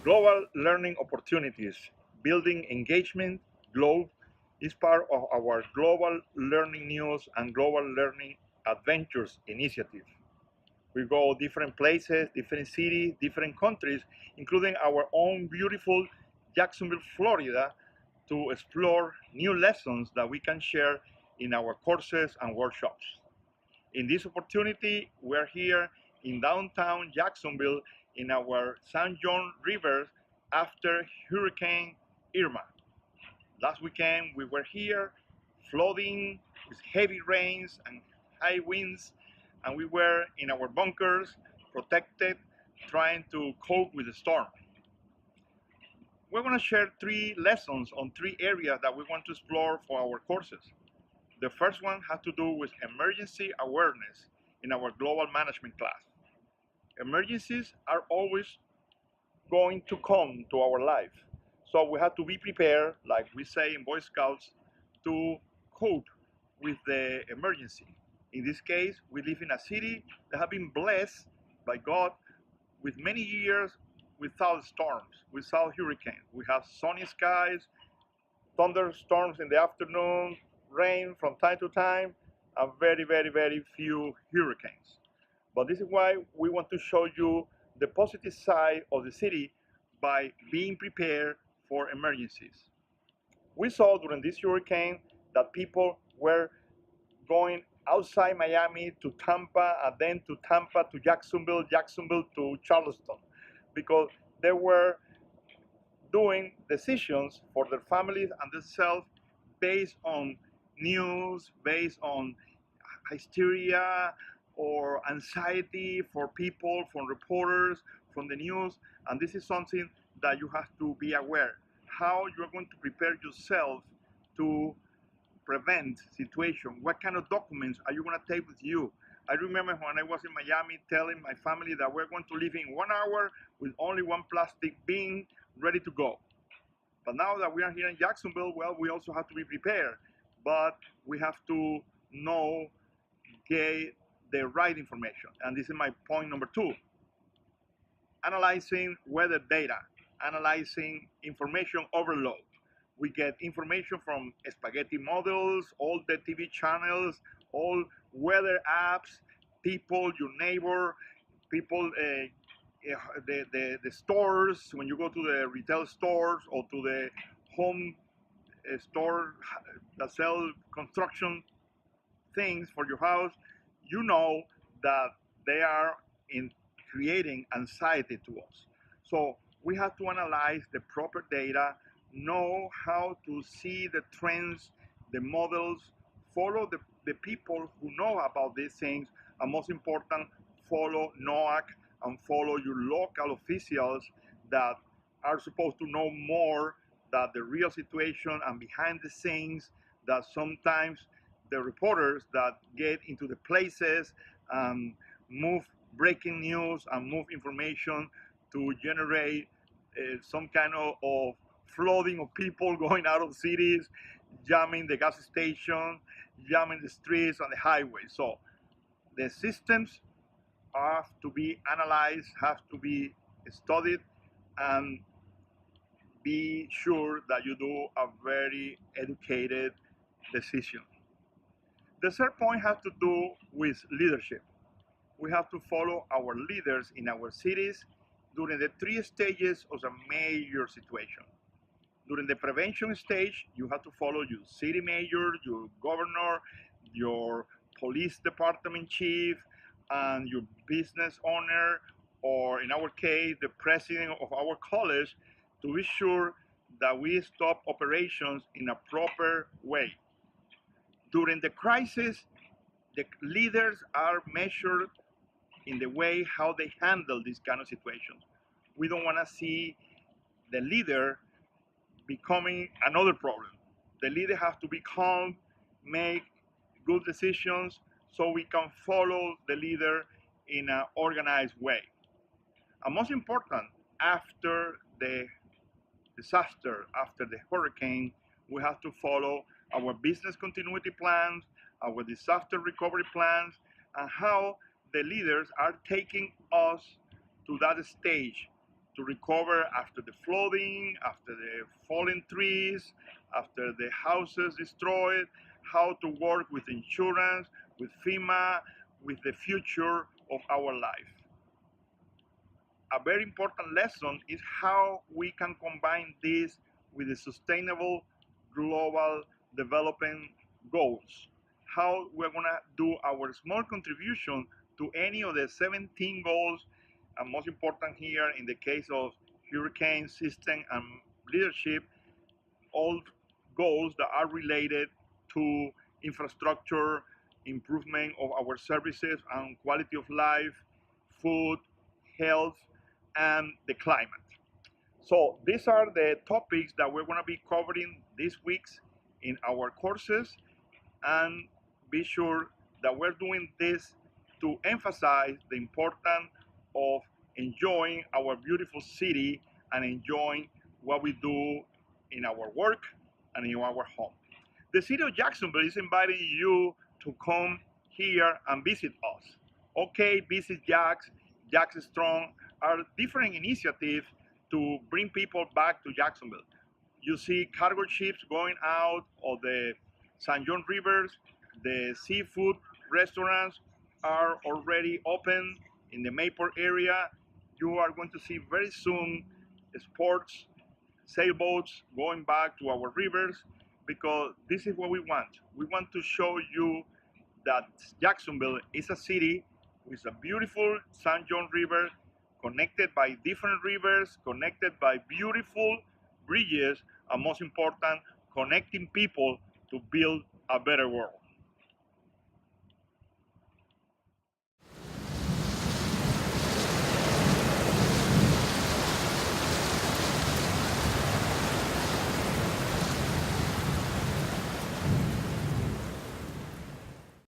Global learning opportunities, building engagement, Globe is part of our Global Learning News and Global Learning Adventures initiative. We go different places, different cities, different countries, including our own beautiful Jacksonville, Florida, to explore new lessons that we can share in our courses and workshops. In this opportunity, we're here in downtown Jacksonville in our San John River after Hurricane Irma. Last weekend, we were here flooding with heavy rains and high winds, and we were in our bunkers, protected, trying to cope with the storm. We're going to share three lessons on three areas that we want to explore for our courses. The first one has to do with emergency awareness in our global management class. Emergencies are always going to come to our life. So we have to be prepared, like we say in Boy Scouts, to cope with the emergency. In this case, we live in a city that has been blessed by God with many years without storms, without hurricanes. We have sunny skies, thunderstorms in the afternoon, rain from time to time, and very few hurricanes. But this is why we want to show you the positive side of the city by being prepared for emergencies. We saw during this hurricane that people were going outside Miami to Tampa, and then to Tampa to Jacksonville, Jacksonville to Charleston, because they were doing decisions for their families and themselves based on news, based on hysteria or anxiety for people, from reporters, from the news. And this is something that you have to be aware how you're going to prepare yourself to prevent situation. What kind of documents are you going to take with you? I remember when I was in Miami telling my family that we're going to leave in 1 hour with only one plastic bin ready to go. But now that we are here in Jacksonville, well, we also have to be prepared. But we have to know, get the right information. And this is my point number two. Analyzing weather data, analyzing information overload. We get information from spaghetti models, all the TV channels, all weather apps, people, your neighbor, people, the stores, when you go to the retail stores or to the home store that sell construction things for your house, you know that they are in creating anxiety to us. So we have to analyze the proper data, know how to see the trends, the models, follow the people who know about these things, and most important, follow NOAC and follow your local officials that are supposed to know more than the real situation and behind the scenes, that sometimes the reporters that get into the places and move breaking news and move information to generate some kind of flooding of people going out of cities, jamming the gas station, jamming the streets and the highway. So the systems have to be analyzed, have to be studied, and be sure that you do a very educated decision. The third point has to do with leadership. We have to follow our leaders in our cities during the three stages of a major situation. During the prevention stage, you have to follow your city mayor, your governor, your police department chief, and your business owner, or in our case, the president of our college, to be sure that we stop operations in a proper way. During the crisis, the leaders are measured in the way how they handle these kind of situations. We don't want to see the leader becoming another problem. The leader has to be calm, make good decisions, so we can follow the leader in an organized way. And most important, after the disaster, after the hurricane, we have to follow our business continuity plans, our disaster recovery plans, and how the leaders are taking us to that stage to recover after the flooding, after the fallen trees, after the houses destroyed, how to work with insurance, with FEMA, with the future of our life. A very important lesson is how we can combine this with the sustainable global development goals. How we're going to do our small contribution to any of the 17 goals, and most important here in the case of hurricane system and leadership, all goals that are related to infrastructure, improvement of our services and quality of life, food, health, and the climate. So these are the topics that we're going to be covering these weeks in our courses, and be sure that we're doing this to emphasize the importance of enjoying our beautiful city and enjoying what we do in our work and in our home. The city of Jacksonville is inviting you to come here and visit us. Okay, visit Jax, Jax Strong are different initiatives to bring people back to Jacksonville. You see cargo ships going out of the St. John rivers. The seafood restaurants are already open in the Mayport area. You are going to see very soon sports sailboats going back to our rivers, because this is what we want. We want to show you that Jacksonville is a city with a beautiful St. John River, connected by different rivers, connected by beautiful bridges, and most important, connecting people to build a better world.